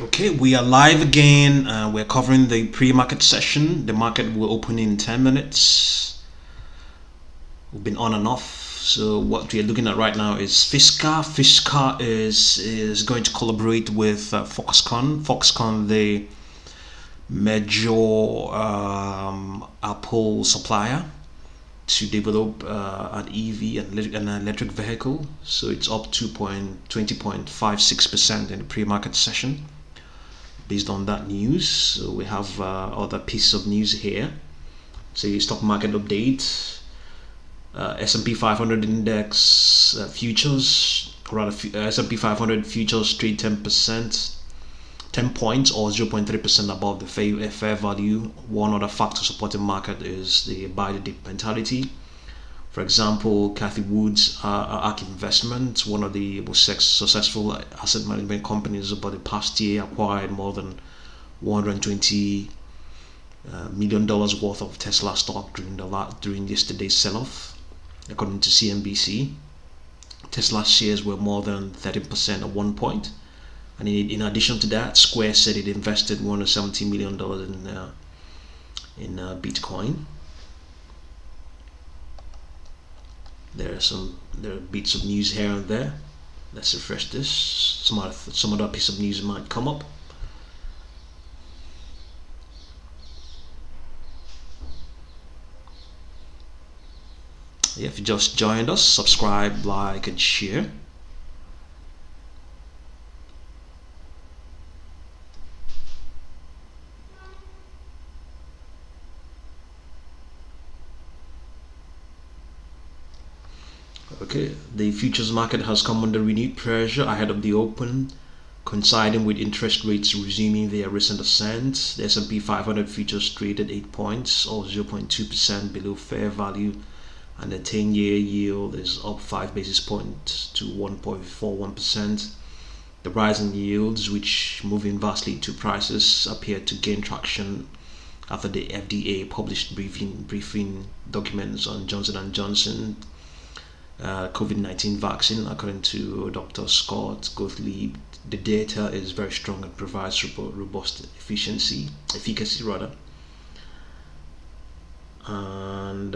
Okay, we are live again. We're covering the pre-market session. The market will open in 10 minutes. We've been on and off. So what we are looking at right now is FSR. FSR is going to collaborate with Foxconn. Foxconn, the major Apple supplier, to develop an EV, an electric vehicle. So it's up 20.56% in the pre-market session. Based on that news, so we have other pieces of news here. So stock market update, S&P 500 index futures, rather S&P 500 futures trade 10%, 10 points or 0.3% above the fair value. One other factor supporting market is the buy the dip mentality. For example, Cathy Wood's ARK Investment, one of the most successful asset management companies over the past year, acquired more than $120 million worth of Tesla stock during yesterday's sell-off, according to CNBC. Tesla shares were more than 13% at one point, and in addition to that, Square said it invested $170 million in Bitcoin. There are bits of news here and there. Let's refresh this. Some other piece of news might come up. Yeah, if you just joined us, subscribe, like, and share. Okay, the futures market has come under renewed pressure ahead of the open, coinciding with interest rates resuming their recent ascent. The S&P 500 futures traded 8 points or 0.2% below fair value, and the 10-year yield is up 5 basis points to 1.41%. The rise in yields, which move inversely to prices, appear to gain traction after the FDA published briefing documents on Johnson & Johnson COVID-19 vaccine. According to Dr. Scott Gottlieb, the data is very strong and provides robust efficacy rather. And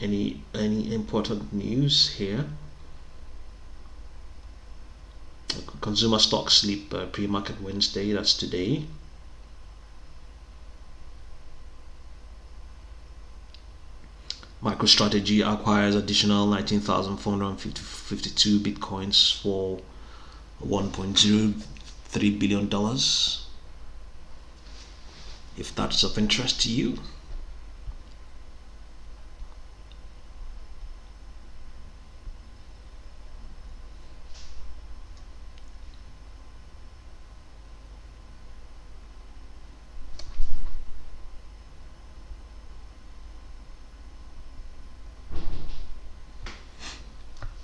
any important news here? Consumer stock slip pre-market Wednesday, that's today. MicroStrategy acquires additional 19,452 bitcoins for $1.03 billion. If that's of interest to you.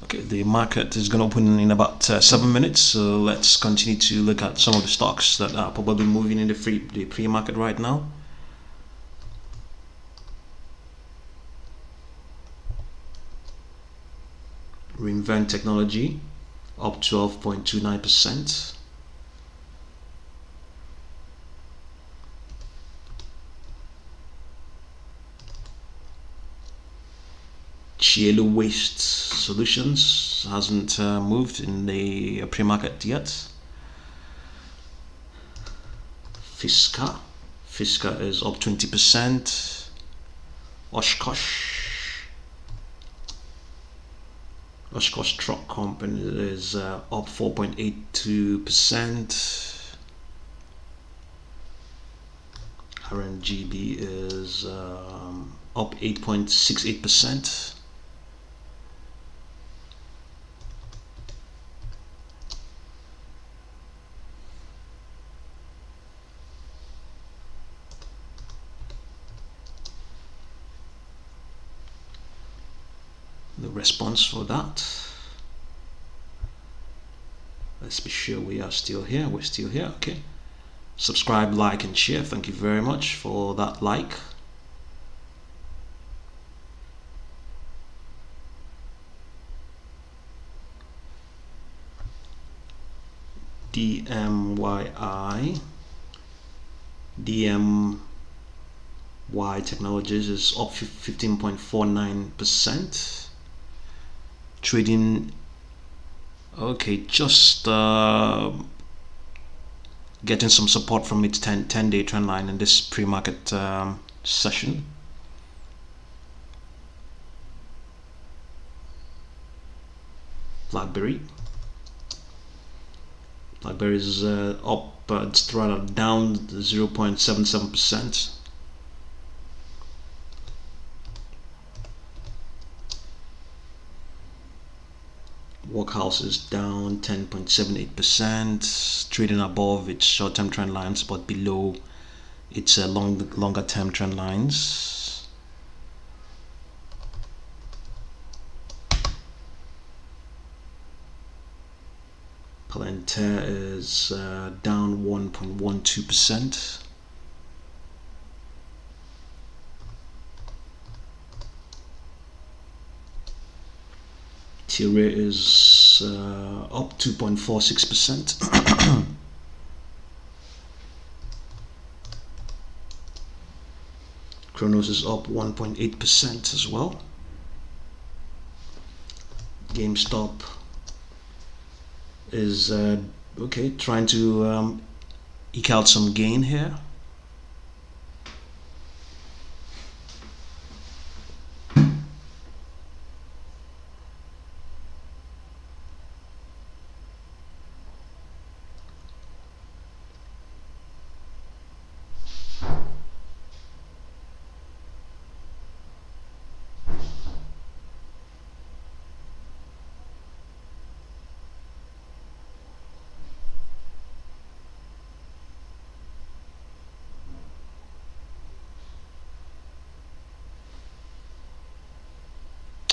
Okay, the market is going to open in about 7 minutes, so let's continue to look at some of the stocks that are probably moving in the pre-market right now. Reinvent Technology up 12.29%. Yolo Waste Solutions hasn't moved in the pre-market yet. FSR is up 20%. Oshkosh Truck Company is up 4.82%. RMGB is up 8.68%. The response for that. Let's be sure we are still here. We're still here. Okay. Subscribe, like, and share. Thank you very much for that like. DMYI. DMYI Technologies is up 15.49%. Trading, okay, just getting some support from its 10-day trend line in this pre-market session. BlackBerry is up, it's rather down 0.77%. Workhouse is down 10.78%, trading above its short-term trend lines but below its longer-term trend lines. Pltr is down 1.12%. Tilray is up 2.46%. Kronos is up 1.8% as well. GameStop is okay, trying to eke out some gain here.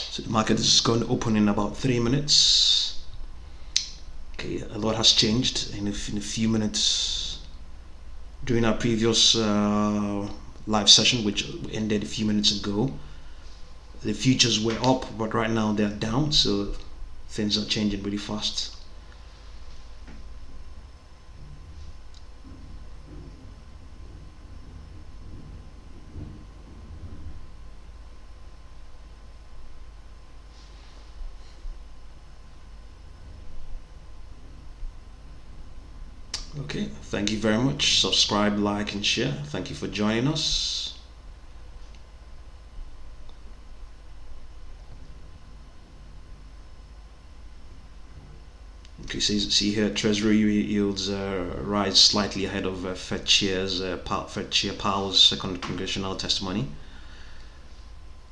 So the market is going to open in about 3 minutes. Okay, a lot has changed in a few minutes. During our previous live session, which ended a few minutes ago, the futures were up, but right now they're down, so things are changing really fast. Okay, thank you very much. Subscribe, like, and share. Thank you for joining us. Okay, see here, Treasury yields rise slightly ahead of Fed Chair Powell's second congressional testimony.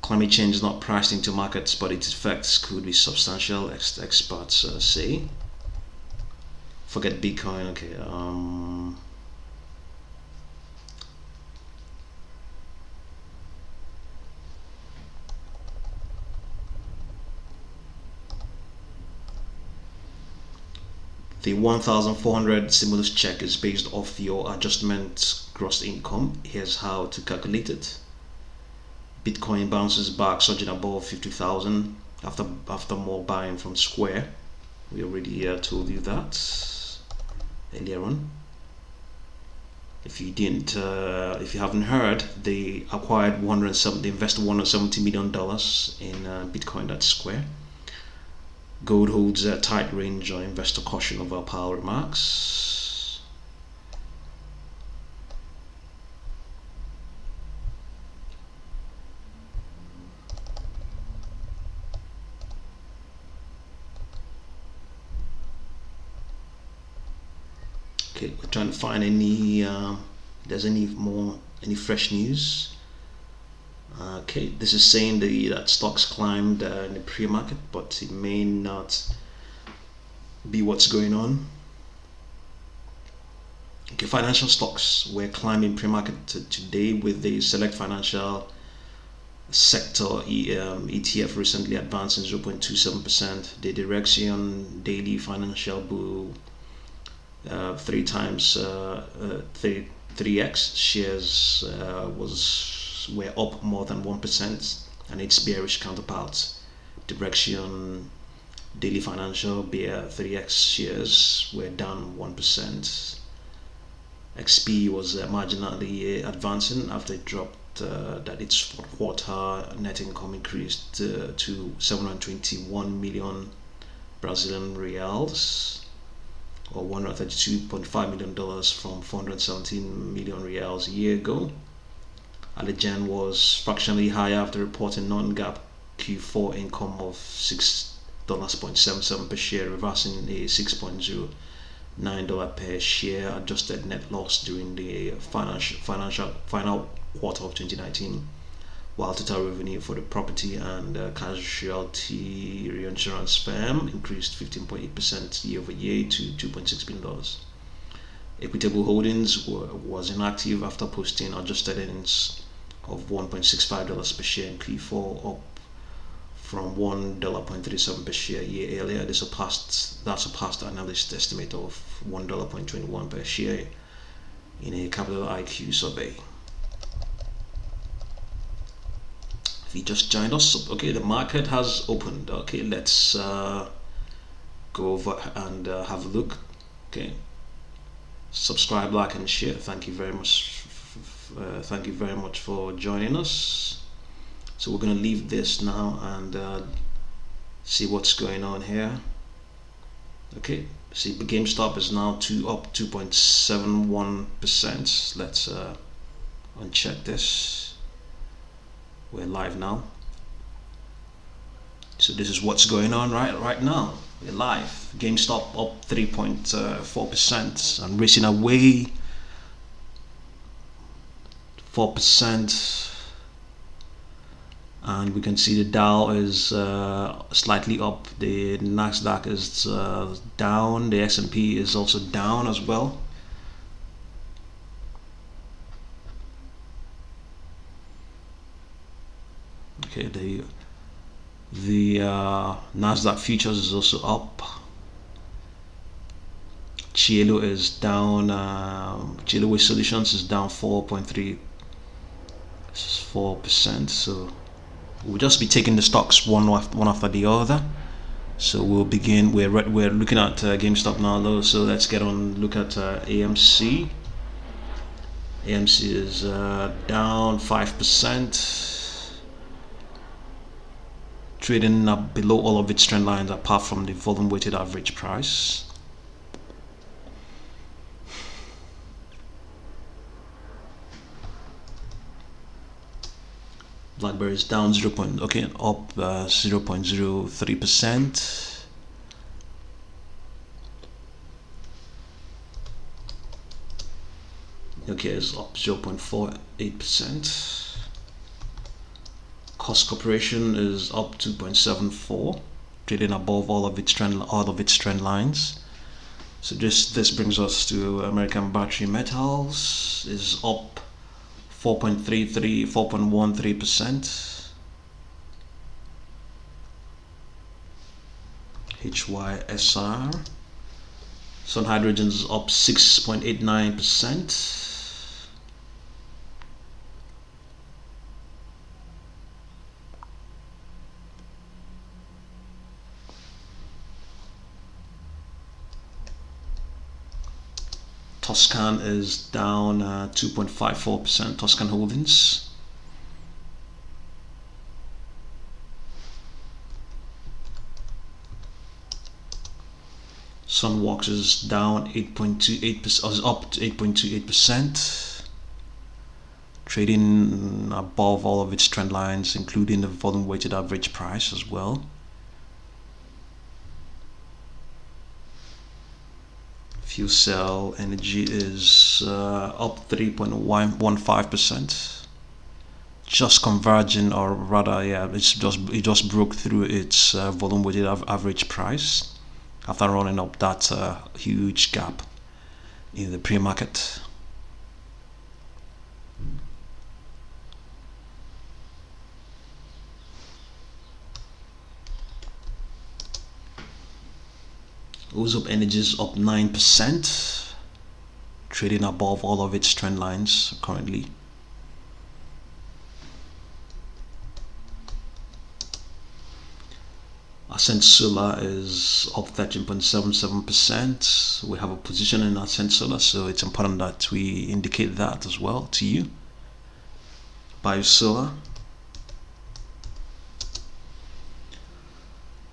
Climate change is not priced into markets, but its effects could be substantial, experts say. Forget Bitcoin. Okay. The 1,400 stimulus check is based off your adjustment gross income. Here's how to calculate it. Bitcoin bounces back, surging above 50,000 after more buying from Square. We already told you that earlier on. If you didn't, if you haven't heard, they invested $170 million in Bitcoin at Square. Gold holds a tight range on investor caution over Powell remarks. Okay, we're trying to find any there's any fresh news. Okay, this is saying that stocks climbed in the pre-market, but it may not be what's going on. Okay, financial stocks were climbing pre-market today, with the select financial sector ETF recently advancing 0.27%. The direction daily financial bull 3x shares were up more than 1%, and its bearish counterpart direction Daily financial bear 3x shares were down 1%. XP was marginally advancing after it dropped that its fourth quarter net income increased to 721 million Brazilian reals, or $132.5 million from 417 million reals a year ago. Allegiant was fractionally higher after reporting non-GAAP Q4 income of $6.77 per share, reversing a $6.09 per share adjusted net loss during the final quarter of 2019, while total revenue for the property and casualty reinsurance firm increased 15.8% year over year to $2.6 billion. Equitable Holdings was inactive after posting adjusted earnings of $1.65 per share in Q4, up from $1.37 per share a year earlier. That surpassed analyst estimate of $1.21 per share in a Capital IQ survey. If you just joined us, okay, the market has opened. Okay, let's go over and have a look. Okay, subscribe, like, and share. Thank you very much. Thank you very much for joining us. So we're going to leave this now and see what's going on here. Okay, see the GameStop is now up 2.71%. Let's uncheck this. We're live now. So this is what's going on right now. We're live. GameStop up 3.4% and racing away 4%. And we can see the Dow is slightly up, the Nasdaq is down, the S&P is also down as well. Okay, the Nasdaq futures is also up. Yolo is down. Yolo Solutions is down 4.34%. So we'll just be taking the stocks one after the other. So we'll begin. We're looking at GameStop now, though. So let's look at AMC. AMC is down 5%. Trading below all of its trend lines apart from the volume weighted average price. BlackBerry is down up 0.03%. Okay, it's up 0.48%. Koss Corporation is up 2.74, trading above all of its trend lines. So this brings us to American Battery Metals is up 4.13%. HYSR. Sun Hydrogen is up 6.89%. Toscan is down 2.54%. Toscan Holdings. Sunworks is down 8.28%, is up 8.28%. Trading above all of its trend lines, including the volume weighted average price as well. Fuel Cell Energy is up 3.15%, just converging, or rather, yeah, it just broke through its volume weighted average price after running up that huge gap in the pre-market. Ozop Energy is up 9%, trading above all of its trend lines currently. As Ascent Solar is up 13.77%. We have a position in Ascent Solar, so it's important that we indicate that as well to you. BioSolar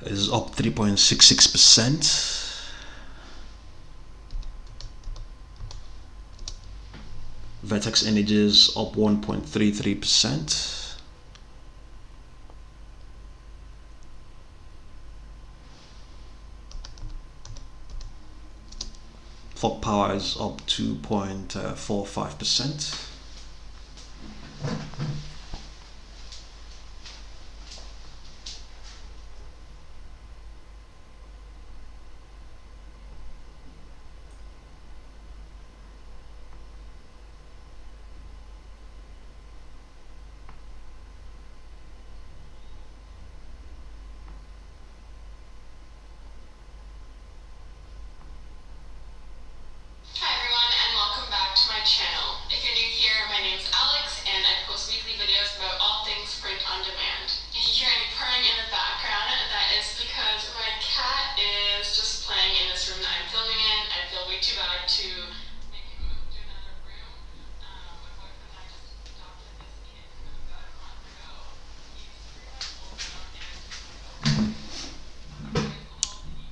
is up 3.66%. Vertex Energy is up 1.33%. Plug Power is up 2.45%.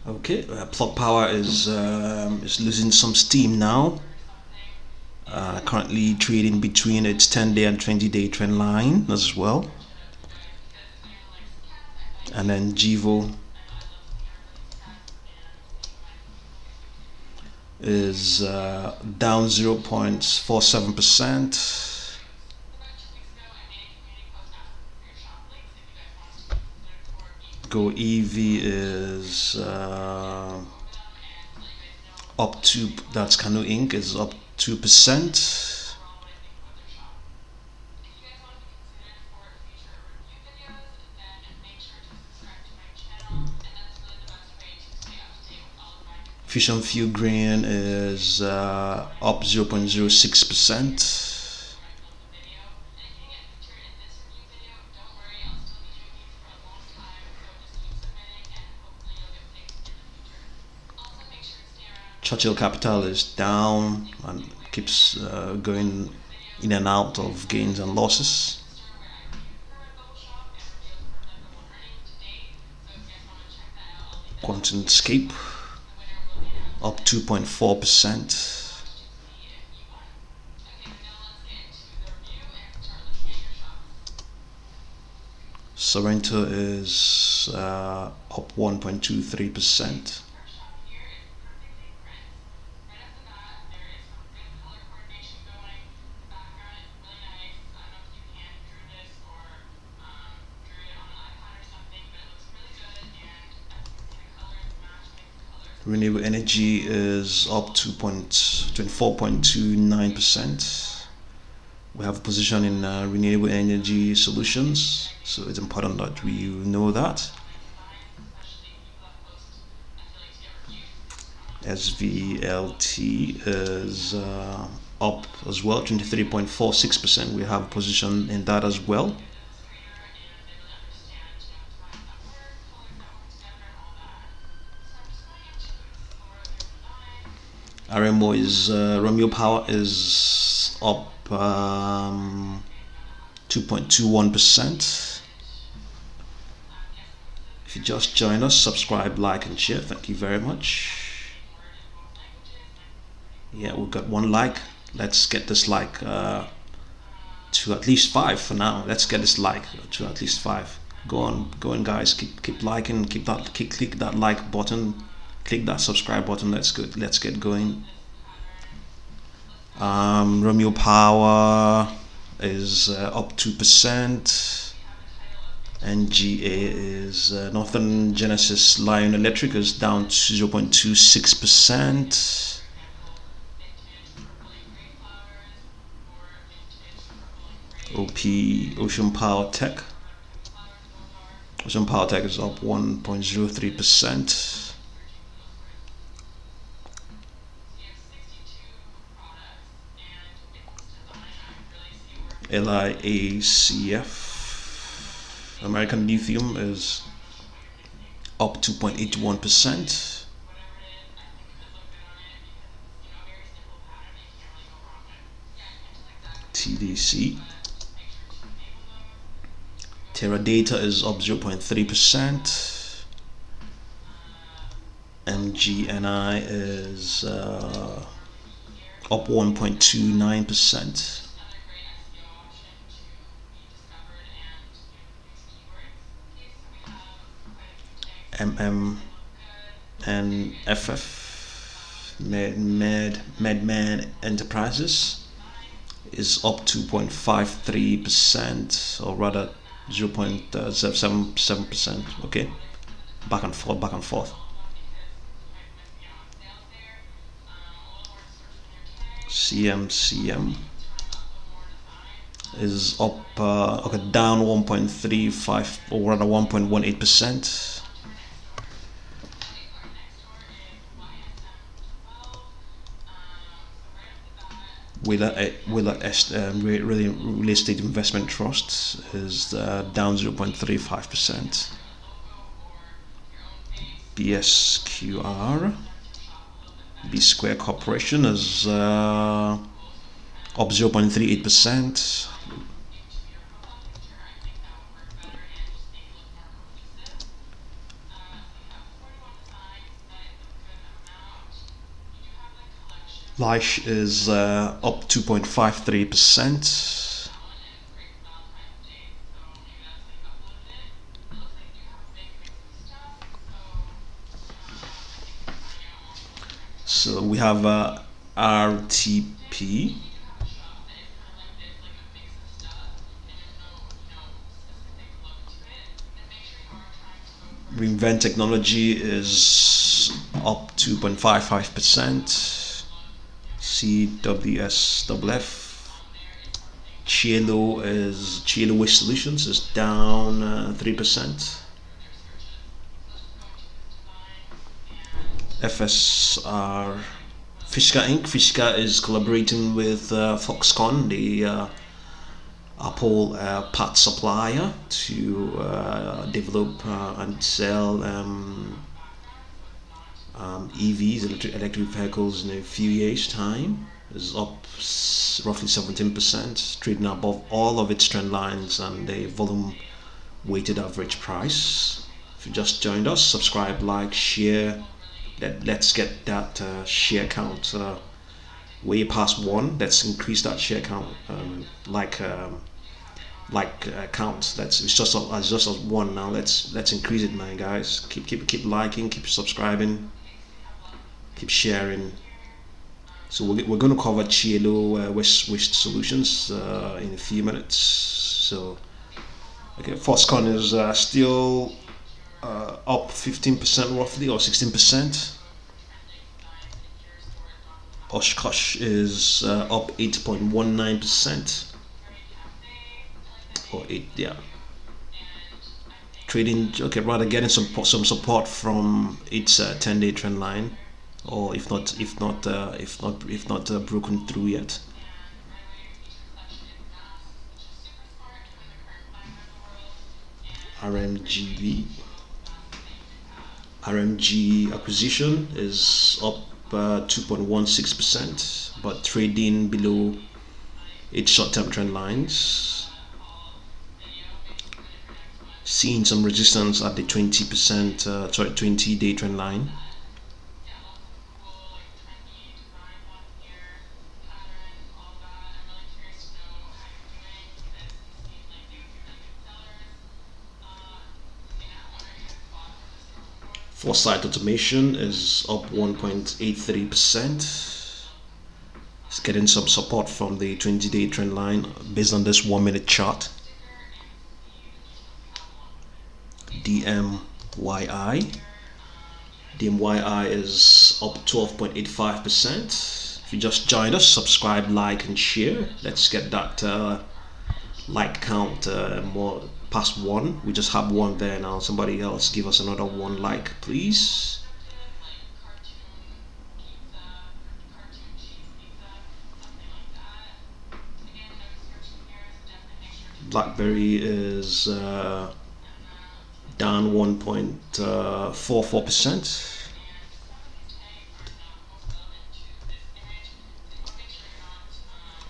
Okay, Plug Power is losing some steam now. Currently trading between its 10-day and 20-day trend line as well. And then Jivo is down 0.47%. Go EV is up 2. That's Canoe Inc. is up 2%. Fusion Fuel Green is up 0.06%. Churchill Capital is down and keeps going in and out of gains and losses. QuantumScape up 2.4%. Sorrento is up 1.23%. Renewable Energy is up 24.29%. We have a position in Renewable Energy Solutions, so it's important that we know that. SVLT is up as well, 23.46%. We have a position in that as well. RMO is Romeo Power is up 2.21%. If you just join us, subscribe, like, and share. Thank you very much. Yeah, we've got 1 like. Let's get this like to at least 5 for now. Let's get this like to at least 5. Go on, guys. Keep liking. Click that like button. Click that subscribe button. Let's get going. Romeo Power is up 2%. NGA is Northern Genesis Lion Electric is down 0.26%. Ocean Power Tech is up 1.03%. LIACF American Lithium is up 2.81%. TDC. Teradata is up 0.3%. MGNI is up 1.29%. MMNFF Medman Enterprises is up 2.53%, or rather 0.77%. Okay, back and forth. CMCM is up down 1.35, or rather 1.18%. Real Estate Investment Trust is down 0.35%. BSQR B Square Corporation is up 0.38%. ALYI is up 2.53%. So we have RTP. Reinvent Technology is up 2.55%. CWSFF. Yolo Waste Solutions is down 3%. FSR Fishka Inc. Fishka is collaborating with Foxconn, the Apple part supplier, to develop and sell EVs, electric vehicles, in a few years' time. Is up roughly 17%, trading above all of its trend lines and the volume weighted average price. If you just joined us, subscribe, like, share. Let's get that share count way past 1. Let's increase that share count, count. It's just at 1 now. Let's increase it, man, guys. Keep liking, keep subscribing, keep sharing. So we're going to cover Yolo Waste Solutions in a few minutes. So okay, Foxconn is still up 15% roughly, or 16%. OSK is up 8.19%, or 8, yeah. Trading, okay, rather getting some support from its 10-day trend line, or if not broken through yet. RMGB. RMG acquisition is up 2.16%, but trading below its short-term trend lines, seeing some resistance at the 20-day trend line. Foresight Automation is up 1.83%. It's getting some support from the 20-day trend line based on this 1-minute chart. DMYI. DMYI is up 12.85%. If you just joined us, subscribe, like, and share. Let's get that like count more past 1. We just have 1 there now. Somebody else give us another 1 like, please. BlackBerry is down 1.44%.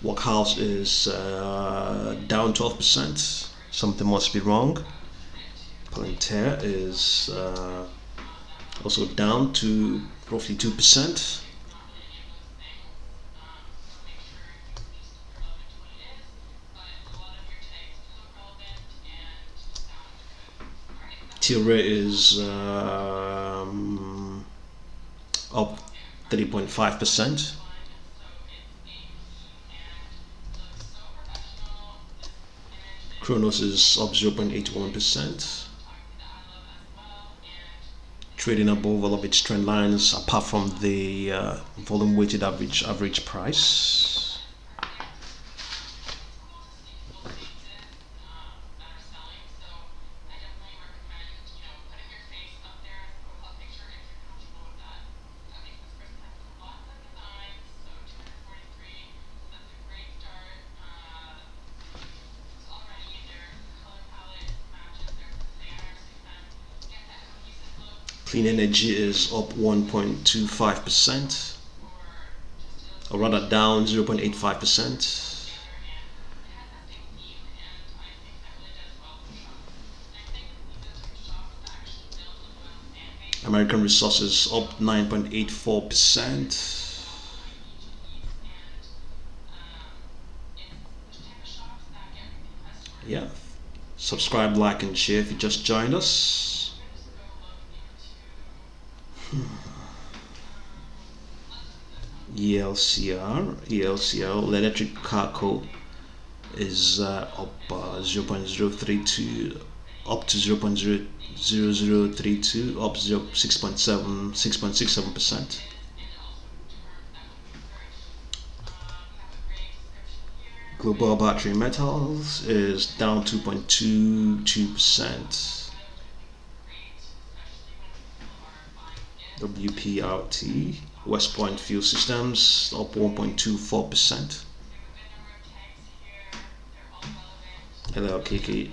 Workhouse is down 12%. Something must be wrong. pltr is also down to roughly 2%. Tilray is up 3.5%. Kronos is up 0.81%. Trading above all of its trend lines apart from the volume weighted average price. Clean energy is up 1.25%, or rather down 0.85%. American Resources up 9.84%. Yeah, subscribe, like, and share if you just joined us. ELCR, electric car code is up 0.032, up to 0.0032, up 6.67%. Global battery metals is down 2.22%. WPRT, West Point Fuel Systems, up 1.24%. LLKKF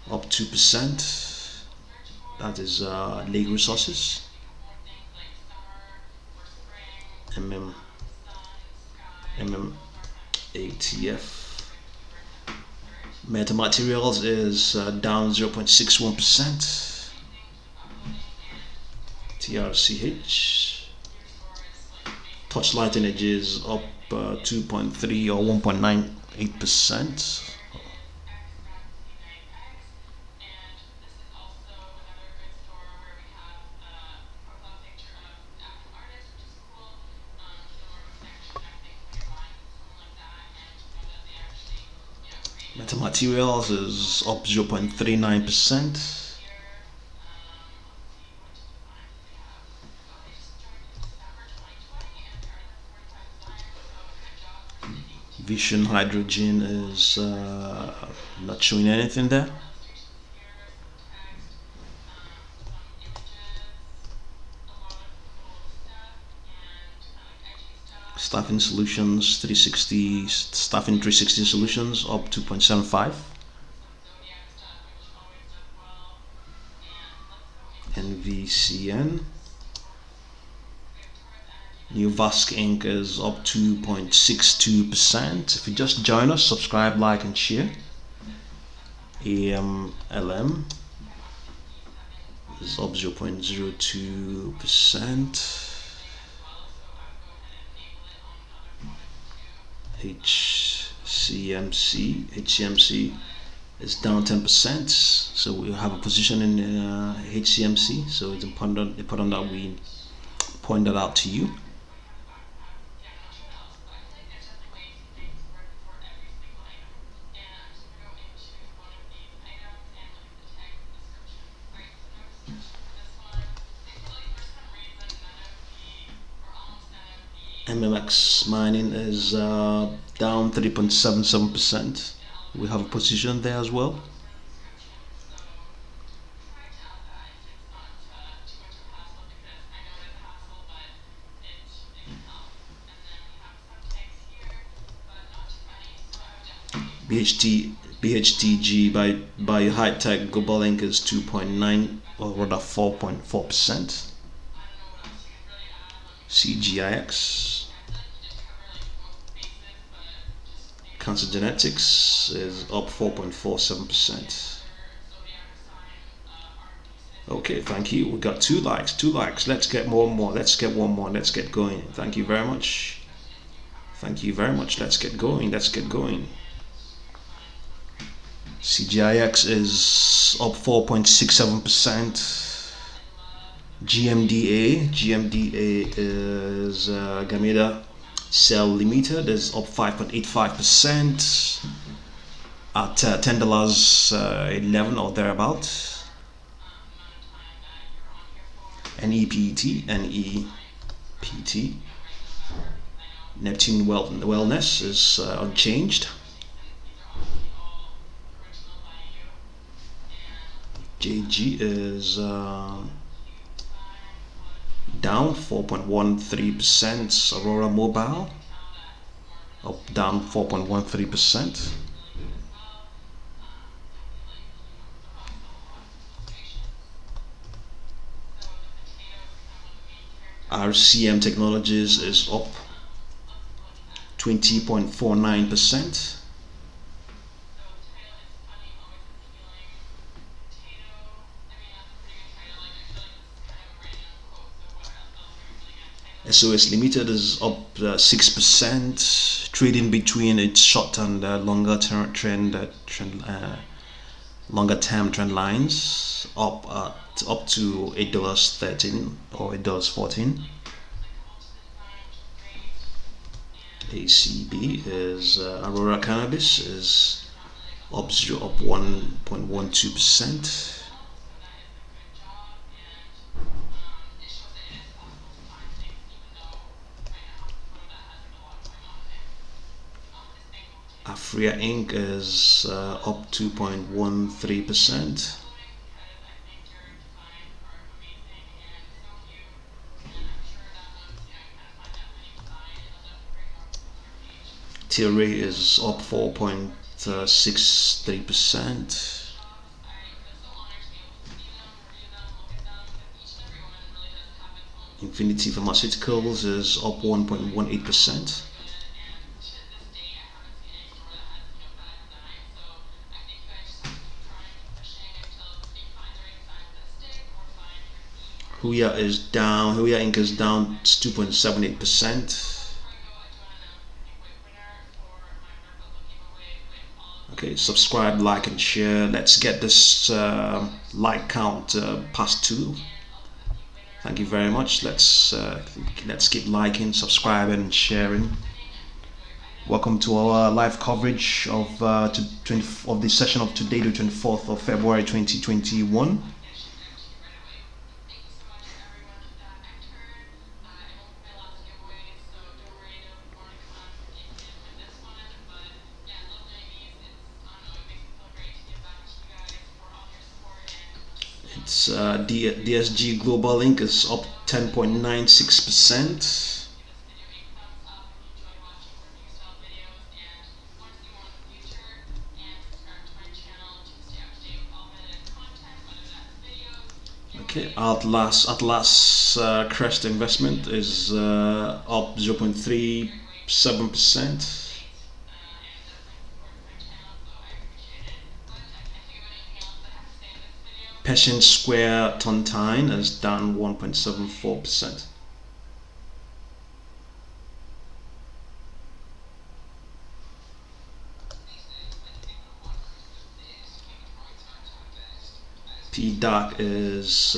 up 2%. That is League Resources. MMATF. Metamaterials is down 0.61%. TRCH. Torchlight Energy is up 2.3 or 1.98%. Metamaterials is up 0.39%. Vision Hydrogen is not showing anything there. Staffing Solutions 360, Staffing 360 Solutions up 2.75. NVCN. New Vask Inc. is up 2.62%. If you just join us, subscribe, like, and share. AMLM is up 0.02%. HCMC is down 10%. So we have a position in HCMC. So it's important that we point that out to you. mmex mining is down 3.77%. We have a position there as well. BHTG by High Tech Global Link is 2.9 or rather 4.4%. CGIX Cancer Genetics is up 4.47%. Okay, thank you. We got two likes. Let's get more. Let's get one more. Let's get going. Thank you very much. Let's get going. CGIX is up 4.67%. GMDA is Gameda Cell Limited is up 5.85% at $10.11 or thereabout. NEPT Neptune Wellness is unchanged. JG is down 4.13%. Aurora Mobile down 4.13%. RCM Technologies is up 20.49%. SOS Limited is up 6%, trading between its short and longer term trend lines, up to $8.13 or $8.14. ACB is Aurora Cannabis is up 1.12%. Afria Inc. is up 2.13%. Tilray is up 4.63%. Infinity Pharmaceuticals is up 1.18%. Huya Inc. is down 2.78%. Okay, subscribe, like, and share. Let's get this like count past 2. Thank you very much. Let's keep liking, subscribing, and sharing. Welcome to our live coverage of the session of today, the 24th of February 2021. It's DSG Global Link is up 10.96%. Okay, Atlas Crest Investment is up 0.37%. Passion Square Tontine is down 1.74%. PDAC is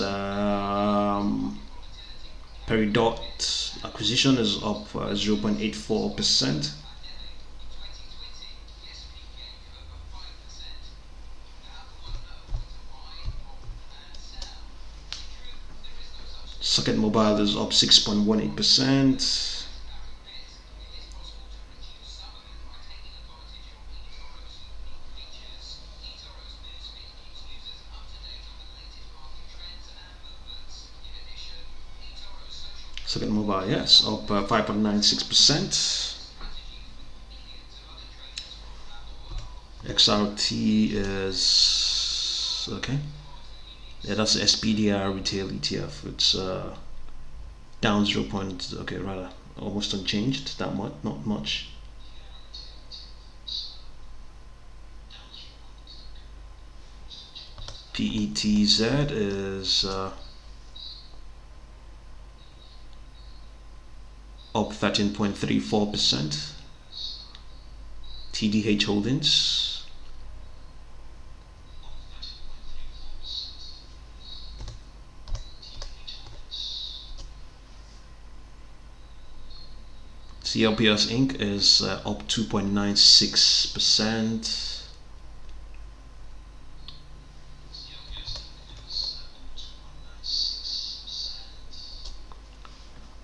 Peridot acquisition is up 0.84%. Socket Mobile is up 6.18%. Socket Mobile, yes, up 5.96%. XRT is okay. Yeah, that's SPDR retail ETF. It's down 0. Okay, rather almost unchanged. That much, not much. PETZ is up 13.34%. TDH Holdings CLPS Inc. is up 2.96%.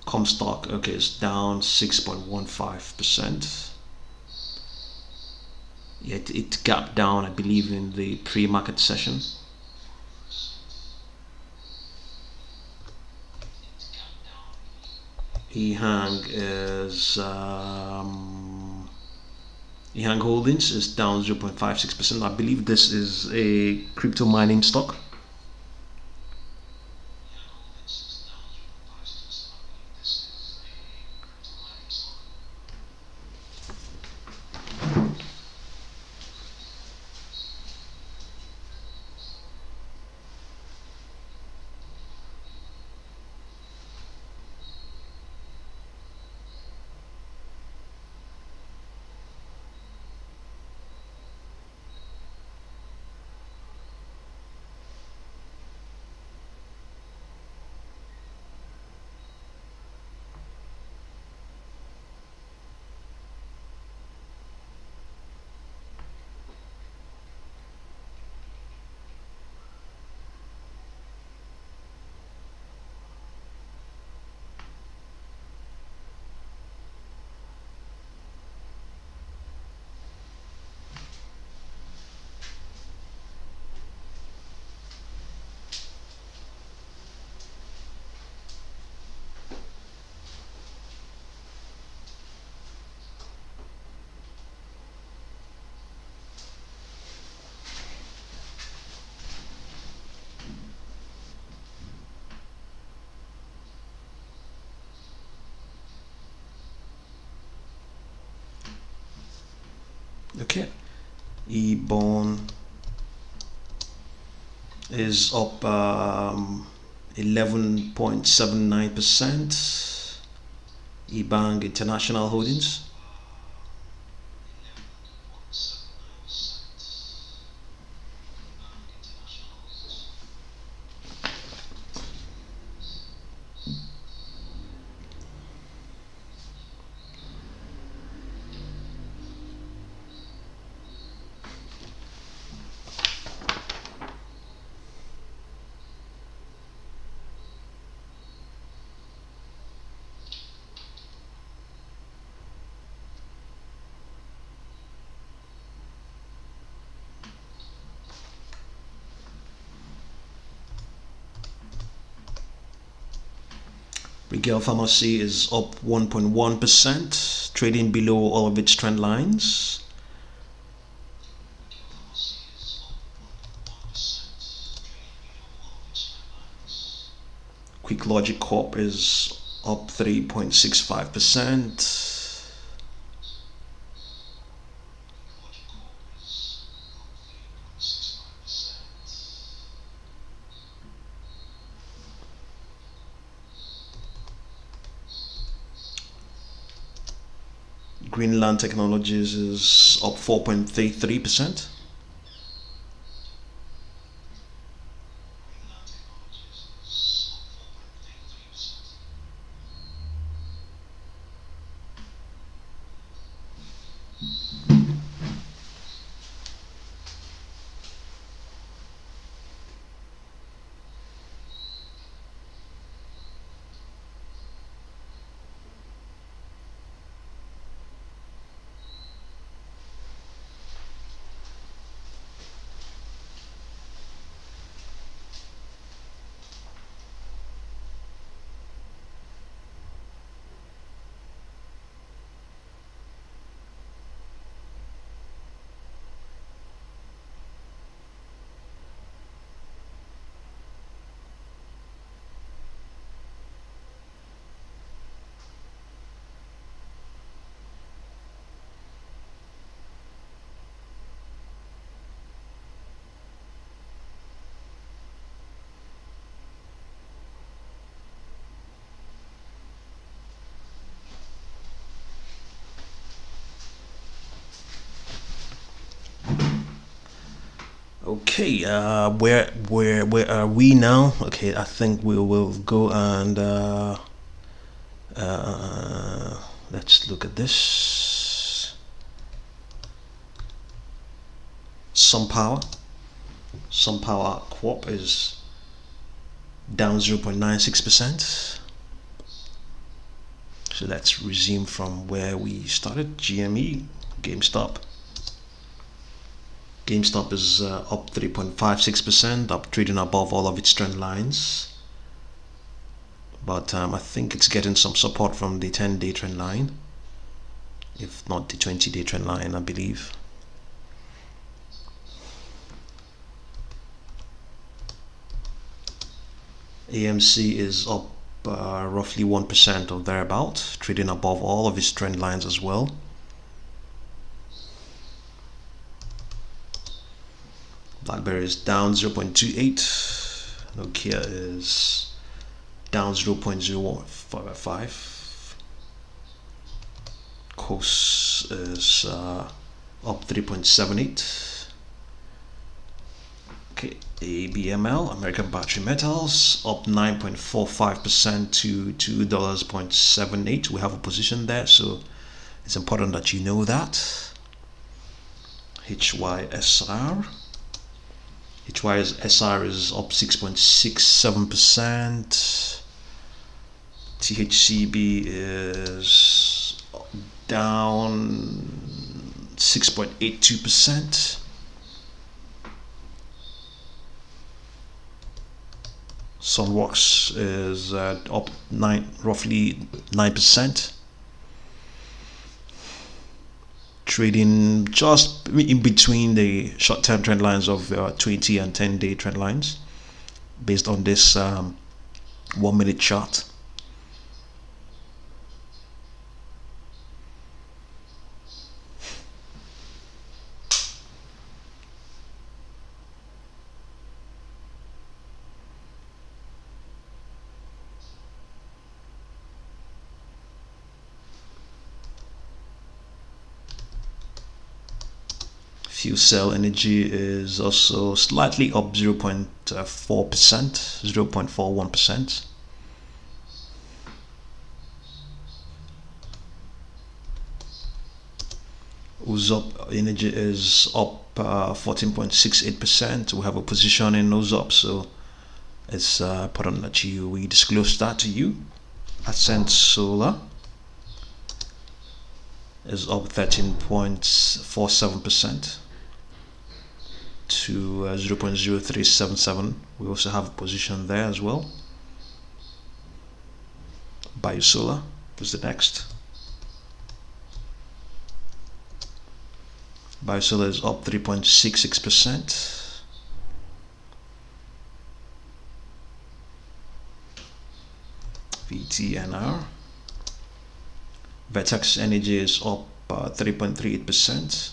Comstock, okay, is down 6.15%. It gapped down, I believe, in the pre-market session. EHang is EHang Holdings is down 0.56%. I believe this is a crypto mining stock. Okay, eBond is up 11.79%. eBank International Holdings Regal Pharmacy is up 1.1%, trading below all of its trend lines. Quick Logic Corp is up 3.65%. Greenland Technologies is up 4.33%. Okay, where are we now? Okay, I think we will go and let's look at this. SunPower Corp is down 0.96%. So let's resume from where we started. GME, GameStop is up 3.56%, up, trading above all of its trend lines. But I think it's getting some support from the 10-day trend line, if not the 20-day trend line, I believe. AMC is up roughly 1% or thereabout, trading above all of its trend lines as well. BlackBerry is down 0.28. Nokia is down 0.055. Koss is up 3.78. Okay, ABML, American Battery Metals, up 9.45% to $2.78. We have a position there, so it's important that you know that. HYSR is up 6.67%. THCB is down 6.82%. Sunworks is up roughly 9%. Trading just in between the short-term trend lines of 20 and 10-day trend lines, based on this 1-minute chart. FuelCell Energy is also slightly up 0.4%, 0.41%. Uzop Energy is up 14.68%. We have a position in Uzop, so it's important that we disclose that to you. Ascent Solar is up 13.47% to 0.0377. We also have a position there as well. Biosolar is the next. Biosolar is up 3.66%. VTNR. Vertex Energy is up 3.38%.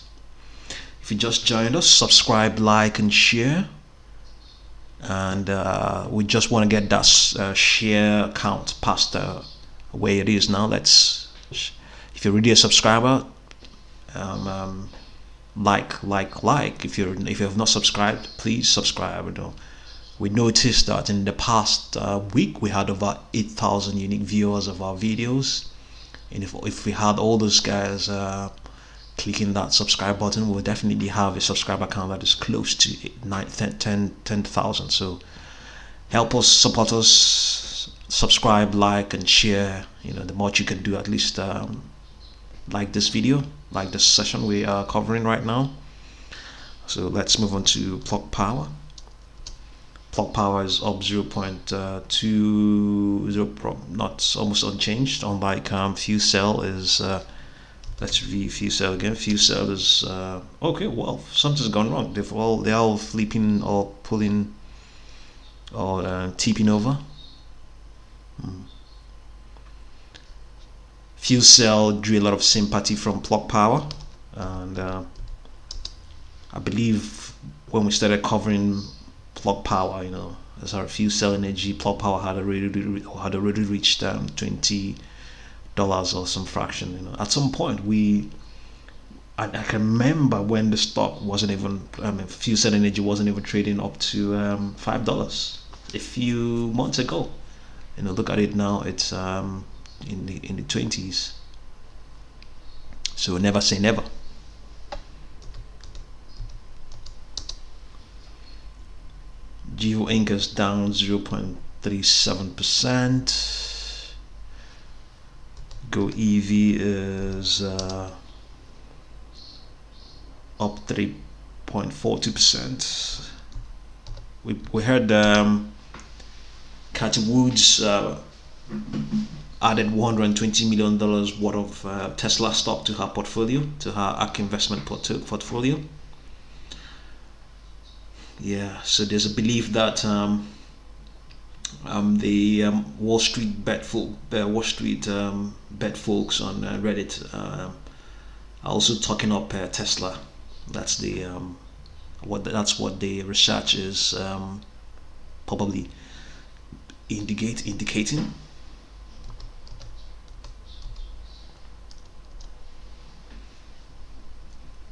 If you just joined us, subscribe, like, and share. And we just want to get that share count past where it is now. If you're already a subscriber, like. If you have not subscribed, please subscribe. We noticed that in the past week we had over 8,000 unique viewers of our videos. And if we had all those guys clicking that subscribe button, we'll definitely have a subscriber count that is close to 10,000. So help us, support us, subscribe, like, and share. The more you can do, at least like this video, like this session we are covering right now. So let's move on to Plug Power. Plug Power is up 0.20, not almost unchanged. Unlike FuelCell is, let's review FuelCell again. FuelCell is okay. Well, something's gone wrong. They're all flipping or pulling or tipping over. FuelCell drew a lot of sympathy from Plug Power, and I believe when we started covering Plug Power, as our FuelCell Energy, Plug Power had already reached $20 or some fraction. At some point, I can remember when the stock wasn't even, Fusion Energy wasn't even trading up to $5 a few months ago. Look at it now, it's in the 20s. So never say never. Geo Inc is down 0.37%. Go EV is up 3.42%. We heard Cathy Woods added $120 million worth of Tesla stock to her portfolio, to her ARK investment portfolio. Yeah, so there's a belief that the Wall Street bet folks on Reddit are also talking up Tesla. That's the what the research is probably indicating.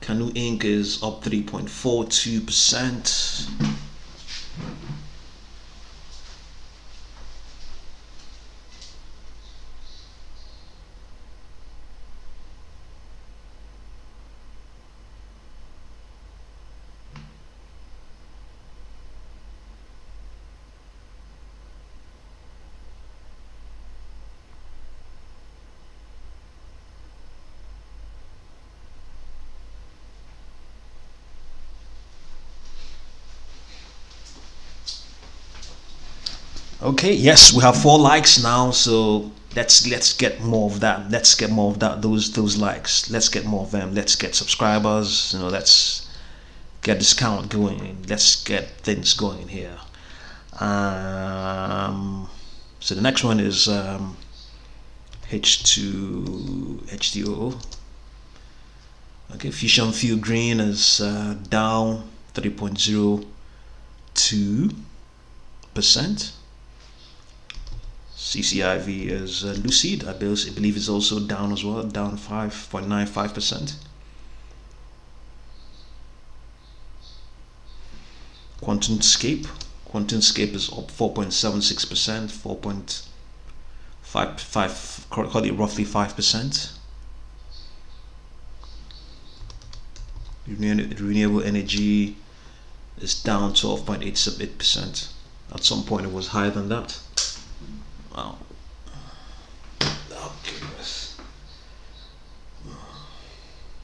Canoe Inc is up 3.42%. Okay, yes, we have 4 likes now, so let's get more of that. Let's get more of that. Those likes. Let's get more of them. Let's get subscribers. Let's get this count going. Let's get things going here. So the next one is H2O. Okay, Fusion Fuel Green is down 3.02%. CCIV is Lucid, I believe is also down as well, down 5.95%. QuantumScape is up 4.76%, 4.55, call it roughly 5%. Renewable energy is down 12.88%. At some point it was higher than that. Wow.